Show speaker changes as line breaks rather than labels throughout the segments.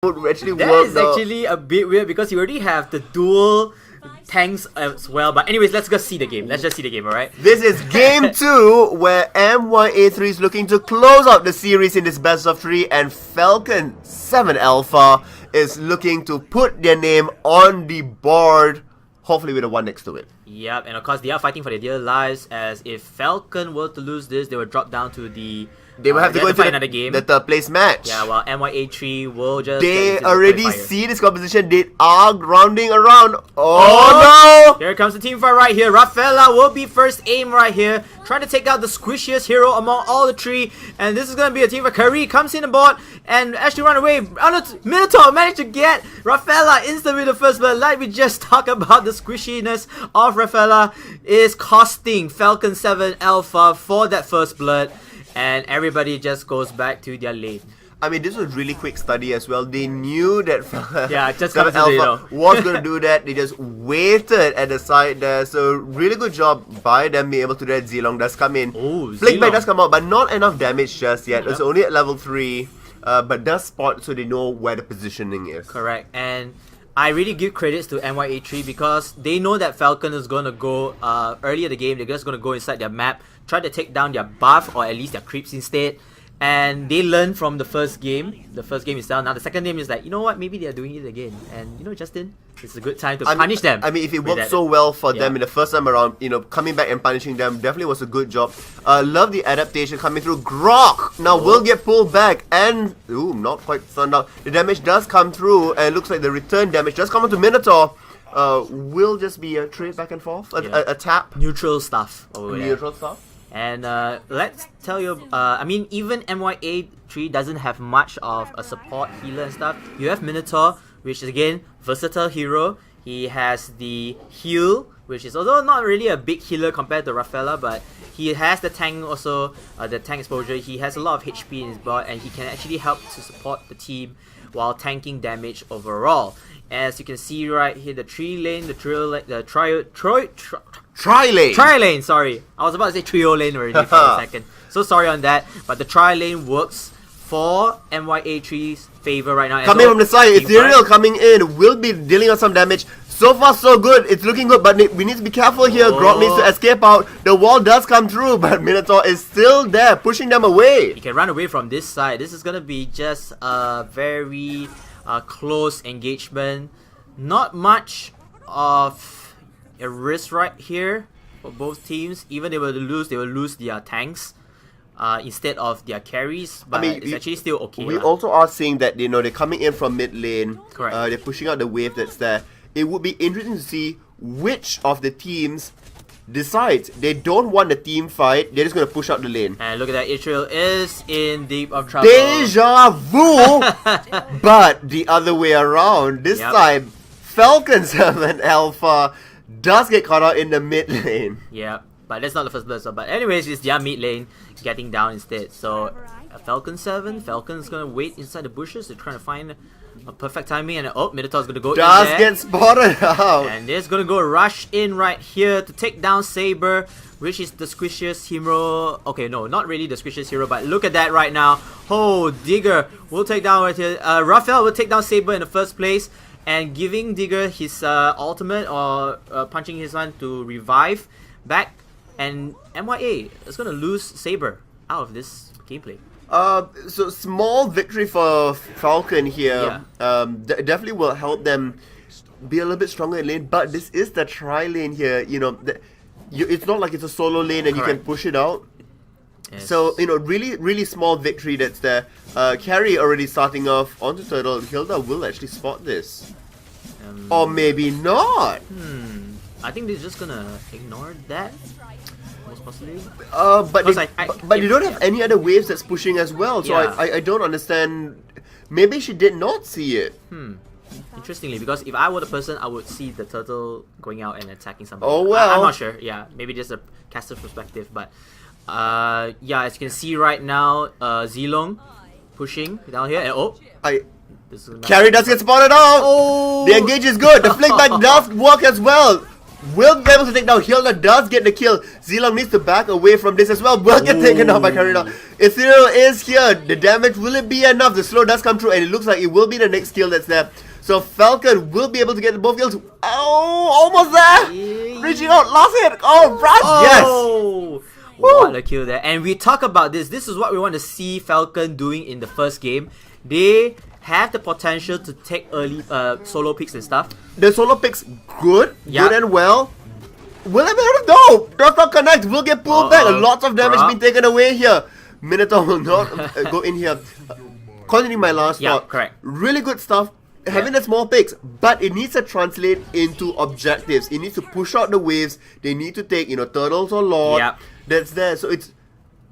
would actually
That
work
is
though.
actually a bit weird because you already have the dual tanks as well. But anyways, let's just see the game. Let's just see the game, alright?
This is game 2 where MyA3 is looking to close out the series in this best of 3 and Falcon 7 Alpha is looking to put their name on the board, hopefully with a 1 next to it.
Yep, and of course they are fighting for their dear lives, as if Falcon were to lose this, they will drop down to the...
They will have to go into
fight another game.
the third place match.
Yeah, while MyA3 will just...
They
get into
already
the qualifier.
see this composition. They are rounding around. Oh no!
Here comes the team fight right here. Rafaela will be first aim right here, trying to take out the squishiest hero among all the three. And this is going to be a team fight. Curry comes in the board and actually run away. Minotaur managed to get Rafaela instantly with the first blood. Like we just talked about, the squishiness of Rafaela is costing Falcon 7 Alpha for that first blood. And everybody just goes back to their lane.
I mean, this was really quick study as well. They knew that
Yeah, just
Seven
comes to
Alpha was going to do that. They just waited at the side there. So really good job by them being able to do that. Zilong does come in.
Oh,
Flick back
Zilong.
does come out, but not enough damage just yet.
Yep.
It's only at level 3. But does spot so they know where the positioning is.
Correct. And I really give credits to MyA3 because they know that Falcon is going to go early in the game. They're just going to go inside their map, try to take down their buff or at least their creeps instead. And they learned from the first game. The first game is down. Now the second game is like, you know what, maybe they're doing it again. And you know, Justin, it's a good time to punish them.
I mean, if it
with
worked
that.
so well for them
Yeah.
in the first time around, you know, coming back and punishing them definitely was a good job. Love the adaptation coming through. Grok now will get pulled back and, ooh, not quite stunned out. The damage does come through and it looks like the return damage does come onto Minotaur. Will just be a trade back and forth, a tap.
Neutral stuff over there.
Neutral stuff.
And let's tell you, I mean, even MyA3 doesn't have much of a support healer and stuff. You have Minotaur, which is again versatile hero. He has the heal, which is although not really a big healer compared to Rafaela, but he has the tank also, the tank exposure. He has a lot of HP in his board, and he can actually help to support the team while tanking damage overall. As you can see right here, the tri-lane, Tri-lane, sorry. I was about to say trio lane already for a second. So sorry on that. But the tri-lane works for MyA3's favor right now.
Coming from the side, Ethereal coming in, will be dealing us some damage. So far so good, it's looking good, but we need to be careful here. Grok needs to escape out. The wall does come through, but Minotaur is still there, pushing them away.
He can run away from this side. This is going to be just a very close engagement. Not much of a risk right here for both teams. Even they will lose their tanks instead of their carries. But I mean, it's actually still okay.
We also are seeing that, you know, they're coming in from mid lane.
Correct.
They're pushing out the wave that's there. It would be interesting to see which of the teams decides they don't want the team fight. They're just going to push out the lane.
And look at that, Israel is in deep of trouble.
Deja vu! But the other way around. This time, Falcon 7 Alpha does get caught out in the mid lane.
Yeah, but that's not the first blood. So, but anyways, it's their mid lane getting down instead. So Falcon 7, Falcon's going to wait inside the bushes. They're trying to find a perfect timing. And Minotaur's going to go in there.
Does get spotted out.
And they're going to go rush in right here to take down Saber, which is the squishiest hero. Okay, no, not really the squishiest hero, but look at that right now. Oh, Digger will take down right here. Raphael will take down Saber in the first place, and giving Digger his ultimate or punching his one to revive back. And MyA is going to lose Saber out of this gameplay.
So small victory for Falcon here. Definitely will help them be a little bit stronger in lane. But this is the tri lane here. You know, it's not like it's a solo lane and you can push it out.
Yes.
So, you know, really small victory that's there. Carry already starting off onto Turtle. Hilda will actually spot this. Or maybe not.
I think they're just gonna ignore that. Most possibly.
But you don't have any other waves that's pushing as well. So I don't understand. Maybe she did not see it.
Interestingly, because if I were the person, I would see the turtle going out and attacking somebody.
Oh well.
I'm not sure. Yeah, maybe just a caster's perspective. But yeah, as you can see right now, Zilong pushing down here. And
Carry does get spotted out. The engage is good. The flick back does work as well. Will be able to take down. Hilda does get the kill. Zilong needs to back away from this as well. Will get taken down by Karina. Ethereal is here. The damage, will it be enough? The slow does come through and it looks like it will be the next kill that's there. So Falcon will be able to get both kills. Oh, almost there. Reaching out, last hit. Oh, run. Yes.
Oh, what a kill there. And we talk about this. This is what we want to see Falcon doing in the first game. They have the potential to take early solo picks and stuff.
The solo picks good and well. Will it be able to? No! Does not connect. Will get pulled back. Lots of damage being taken away here. Minotaur will not go in here. Continuing my last thought.
Correct.
Really good stuff. Having the small picks, but it needs to translate into objectives. It needs to push out the waves. They need to take, turtles or lord. That's there. So it's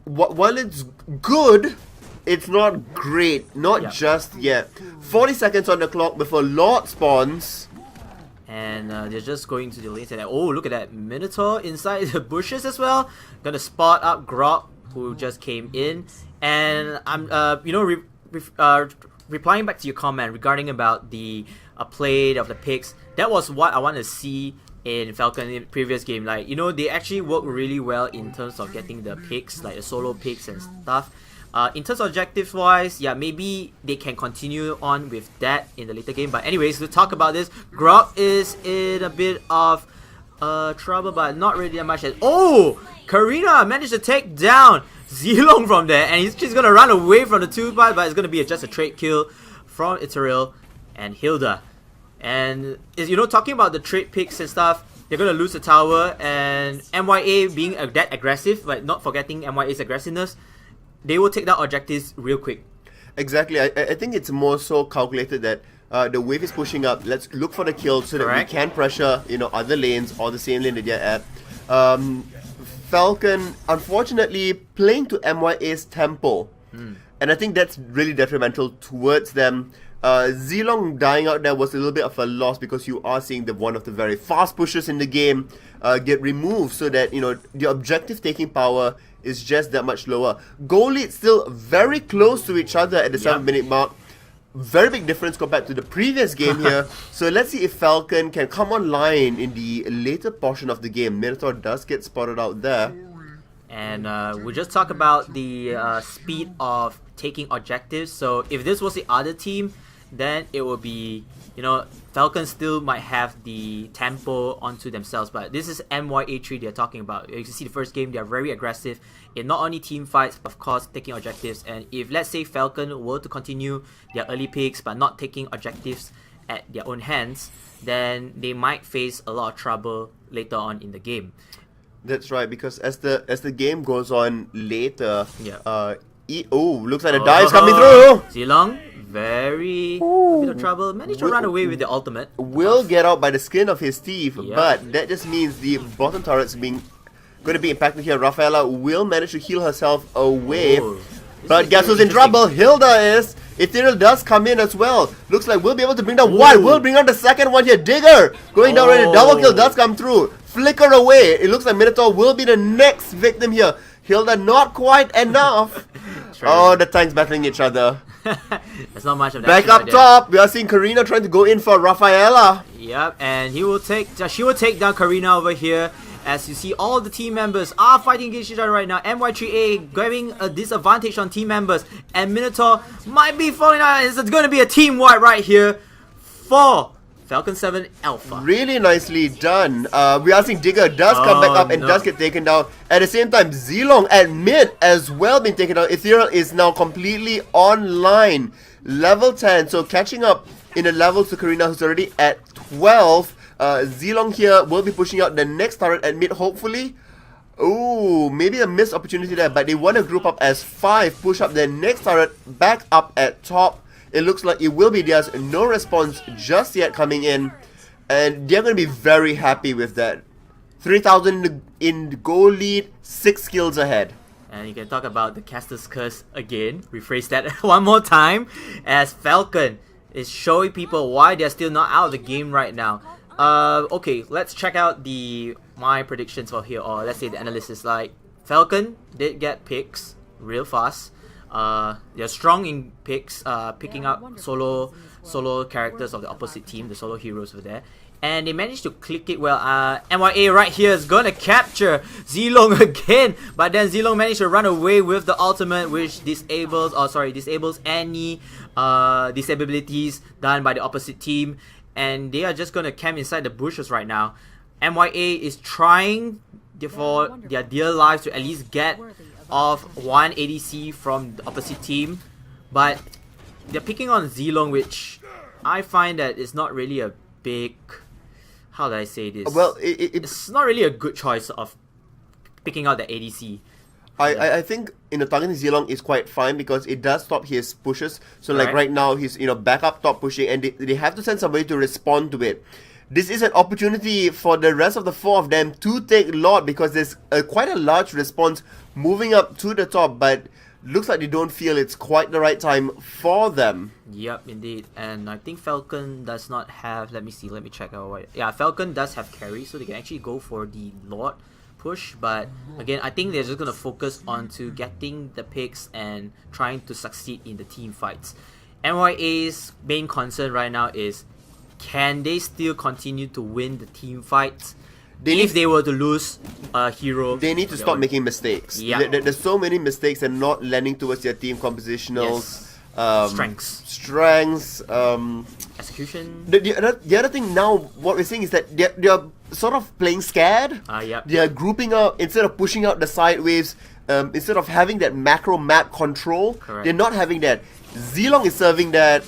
while it's good, it's not great. Not just yet. 40 seconds on the clock before Lord spawns.
And they're just going to the lanes. And oh, look at that Minotaur inside the bushes as well. Gonna spot up Grok, who just came in. And I'm, replying back to your comment regarding about the play of the picks. That was what I want to see in Falcon in the previous game. Like, they actually work really well in terms of getting the picks, like the solo picks and stuff. In terms of objectives wise, maybe they can continue on with that in the later game. But anyways, to talk about this, Grok is in a bit of trouble, but not really that much. Oh, Karina managed to take down Zilong from there, and he's just gonna run away from the 2-5, but it's gonna be just a trade kill from Ethereal and Hilda. And talking about the trade picks and stuff, they're gonna lose the tower, and MYA being that aggressive, but not forgetting MYA's aggressiveness, they will take down objectives real quick.
Exactly. I think it's more so calculated that the wave is pushing up. Let's look for the kill so that we can pressure, other lanes or the same lane that they're at. Falcon, unfortunately, playing to MYA's tempo. And I think that's really detrimental towards them. Zilong dying out there was a little bit of a loss because you are seeing one of the very fast pushers in the game get removed so that, the objective taking power is just that much lower. Goal lead still very close to each other at the 7-minute mark. Very big difference compared to the previous game here. So let's see if Falcon can come online in the later portion of the game. Minotaur does get spotted out there.
And we'll just talk about the speed of taking objectives. So if this was the other team, then it will be, Falcon still might have the tempo onto themselves. But this is MyA3 they're talking about. You can see the first game, they're very aggressive in not only team fights, but of course taking objectives. And if, let's say, Falcon were to continue their early picks but not taking objectives at their own hands, then they might face a lot of trouble later on in the game.
That's right, because as the game goes on later, looks like the dive's coming through.
Zilong, very a bit of trouble. Managed to run away with the ultimate.
Will get out by the skin of his teeth, but that just means the bottom turret's going to be impacted here. Rafaela will manage to heal herself away. But guess who's in trouble? Hilda is. Ethereal does come in as well. Looks like we'll be able to bring down one. We'll bring down the second one here. Digger going down ready. Double kill does come through. Flicker away. It looks like Minotaur will be the next victim here. Hilda not quite enough. Oh, the tanks battling each other.
There's not much of that.
Back up top, we are seeing Karina trying to go in for Rafaela.
Yep, and she will take down Karina over here. As you see, all the team members are fighting against each other right now. MY3A grabbing a disadvantage on team members, and Minotaur might be falling out. It's going to be a team wipe right here for Falcon 7 Alpha.
Really nicely done. We are seeing Digger does come back up and does get taken down. At the same time, Zilong at mid as well being taken down. Ethereal is now completely online. Level 10, so catching up in the levels to Karina, who's already at 12. Zilong here will be pushing out the next turret at mid, hopefully. Ooh, maybe a missed opportunity there, but they want to group up as 5, push up their next turret back up at top. It looks like it will be theirs. No response just yet coming in, and they're going to be very happy with that. 3,000 in goal lead, 6 kills ahead.
And you can talk about the caster's curse again. Rephrase that one more time, as Falcon is showing people why they're still not out of the game right now. Okay, let's check out my predictions for here, or let's say the analysis. Like, Falcon did get picks real fast. They're strong in picks, picking up solo characters of the opposite team, the solo heroes over there. and they managed to click it well. MYA right here is gonna capture Zilong again, but then Zilong managed to run away with the ultimate, which disables any disabilities done by the opposite team, and they are just gonna camp inside the bushes right now. MYA is trying for their dear lives to at least get off one ADC from the opposite team, but they're picking on Zilong, which I find that it's not really a big, how do I say this?
Well,
it's not really a good choice of picking out the ADC.
I think targeting Zilong is quite fine because it does stop his pushes. So like right now he's back up top pushing, and they have to send somebody to respond to it. This is an opportunity for the rest of the 4 of them to take Lord because there's quite a large response moving up to the top, but looks like they don't feel it's quite the right time for them.
Yep, indeed. And I think Falcon does not have, let me check out. Yeah, Falcon does have carry, so they can actually go for the Lord push, but again, I think they're just going to focus on to getting the picks and trying to succeed in the team fights. MYA's main concern right now is, can they still continue to win the team fights? If they were to lose a hero,
they need to stop making mistakes.
Yeah.
There's so many mistakes and not lending towards their team compositionals.
Strengths. Execution.
The other thing now, what we're seeing is that they're sort of playing scared. They're grouping up instead of pushing out the side waves. Instead of having that macro map control, they're not having that. Zilong is serving that.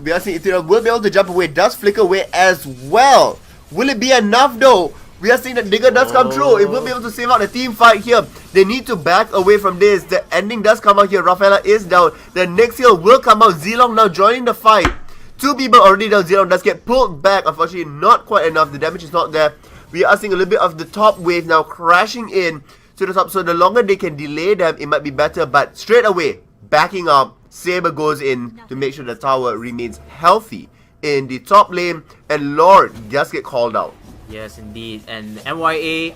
We are seeing Ethereal will be able to jump away. Does flicker away as well. Will it be enough though? We are seeing that Digger does come through. It will be able to save out the team fight here. They need to back away from this. The ending does come out here. Rafaela is down. The next heal will come out. Zilong now joining the fight. 2 people already down. Zilong does get pulled back. Unfortunately, not quite enough. The damage is not there. We are seeing a little bit of the top wave now crashing in to the top. So the longer they can delay them, it might be better. But straight away, backing up, Saber goes in to make sure the tower remains healthy in the top lane, and Lord just get called out.
Yes, indeed. And MYA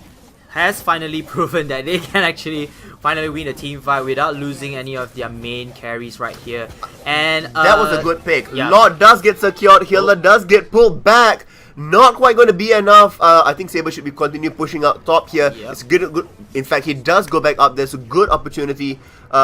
has finally proven that they can actually finally win a team fight without losing any of their main carries right here. And
that was a good pick.
Yeah.
Lord does get secured. Healer does get pulled back. Not quite going to be enough. I think Saber should be continue pushing out top here.
Yep.
It's good. In fact, he does go back up. There's a good opportunity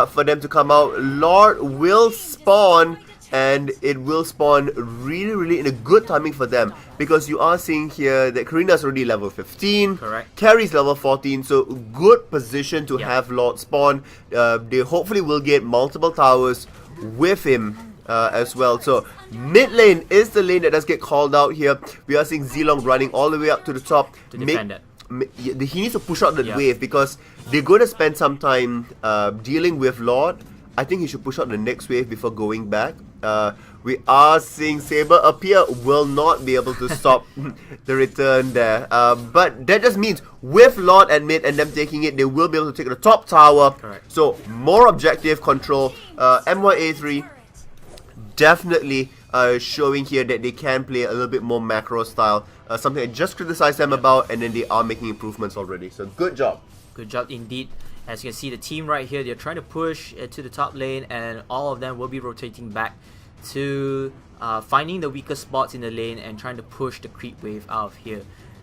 for them to come out. Lord will spawn, and it will spawn really in a good timing for them, because you are seeing here that Karina's already level 15.
Correct.
Carrie's level 14, so good position to have Lord spawn. They hopefully will get multiple towers with him as well. So mid lane is the lane that does get called out here. We are seeing Zilong running all the way up to the top
to defend it.
He needs to push out the wave, because they're going to spend some time dealing with Lord. I think he should push out the next wave before going back. We are seeing Saber appear, will not be able to stop the return there. But that just means with Lord at mid and them taking it, they will be able to take the top tower.
Correct.
So more objective control. MyA3 definitely showing here that they can play a little bit more macro style. Something I just criticized them about, and then they are making improvements already. So good job.
Good job indeed. As you can see, the team right here, they're trying to push to the top lane, and all of them will be rotating back to finding the weaker spots in the lane and trying to push the creep wave out of here.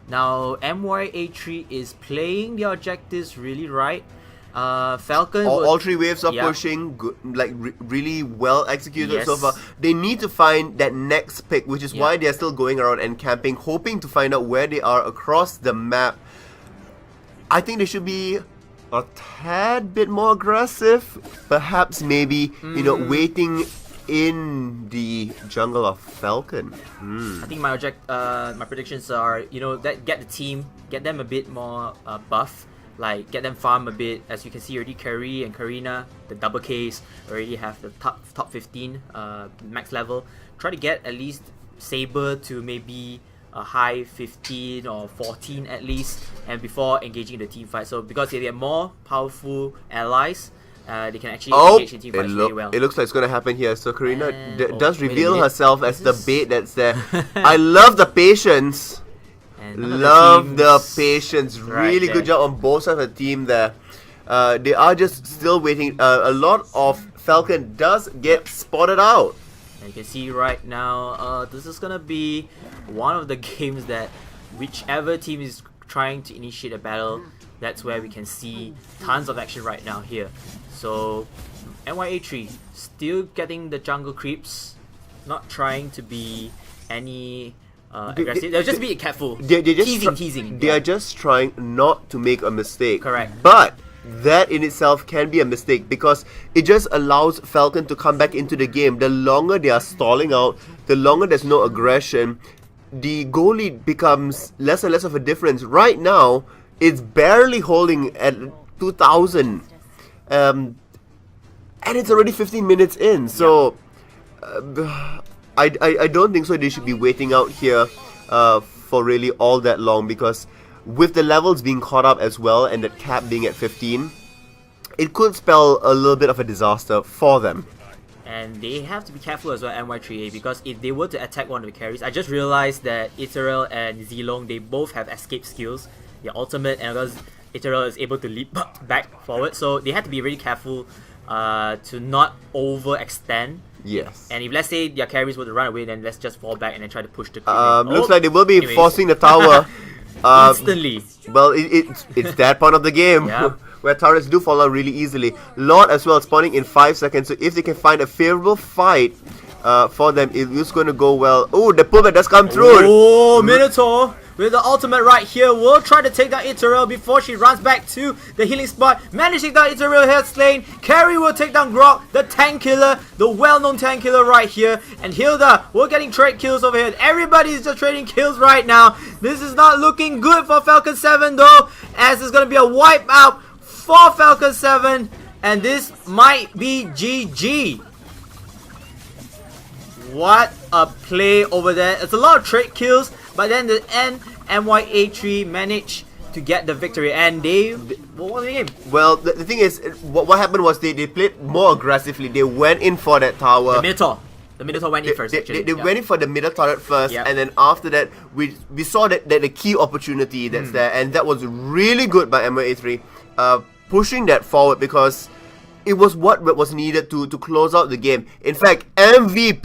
Now, MyA3 is playing the objectives really right. Falcon,
all 3 waves are pushing, good, like really well executed so far. They need to find that next pick, which is why they are still going around and camping, hoping to find out where they are across the map. I think they should be a tad bit more aggressive, perhaps maybe waiting in the jungle of Falcon.
I think my predictions are, that get the team, get them a bit more buff, like get them farm a bit. As you can see already, Curry and Karina, the double Ks, already have the top 15 max level. Try to get at least Saber to maybe a high 15 or 14 at least, and before engaging the team fight. So because they are more powerful allies, they can actually engage in team fights really well.
It looks like it's going to happen here. So Karina does reveal herself as the bait that's there. I love the patience. Love the patience. Really good job on both sides of the team there. They are just still waiting. A lot of Falcon does get spotted out.
And you can see right now, this is gonna be one of the games that whichever team is trying to initiate a battle, that's where we can see tons of action right now here. So MyA3 still getting the jungle creeps, not trying to be any aggressive. They'll just be careful.
They're just
teasing.
They are just trying not to make a mistake.
Correct.
But that in itself can be a mistake because it just allows Falcon to come back into the game. The longer they are stalling out, the longer there's no aggression, the goal lead becomes less and less of a difference. Right now, it's barely holding at 2,000. And it's already 15 minutes in. So, I don't think so they should be waiting out here for really all that long, because with the levels being caught up as well and that cap being at 15, it could spell a little bit of a disaster for them.
And they have to be careful as well, MY3A, because if they were to attack one of the carries, I just realized that Ethereal and Zilong, they both have escape skills, their ultimate, and because Ethereal is able to leap back forward, so they had to be really careful to not overextend.
Yes.
And if let's say their carries were to run away, then let's just fall back and then try to push the creep.
Looks like they will be forcing the tower.
Instantly.
Well, it's that part of the game where turrets do fall out really easily. Lord as well spawning in 5 seconds, so if they can find a favorable fight for them, it is going to go well. Oh, the pullback does come through.
Oh, Minotaur with the ultimate right here will try to take down Ethereal before she runs back to the healing spot. Managed to take down Ethereal here, slain. Carry will take down Grok, the tank killer, the well-known tank killer right here. And Hilda, we're getting trade kills over here. Everybody is just trading kills right now. This is not looking good for Falcon 7 though, as it's going to be a wipe out for Falcon 7. And this might be GG. What a play over there. It's a lot of trade kills, but then the end, MyA3 managed to get the victory, and what was the game?
Well, the thing is, what happened was they played more aggressively. They went in for that tower.
The Minotaur went in first, actually.
They went in for the middle turret first, and then after that, we saw that the key opportunity that's there, and that was really good by MyA3, pushing that forward, because it was what was needed to close out the game. In fact, MVP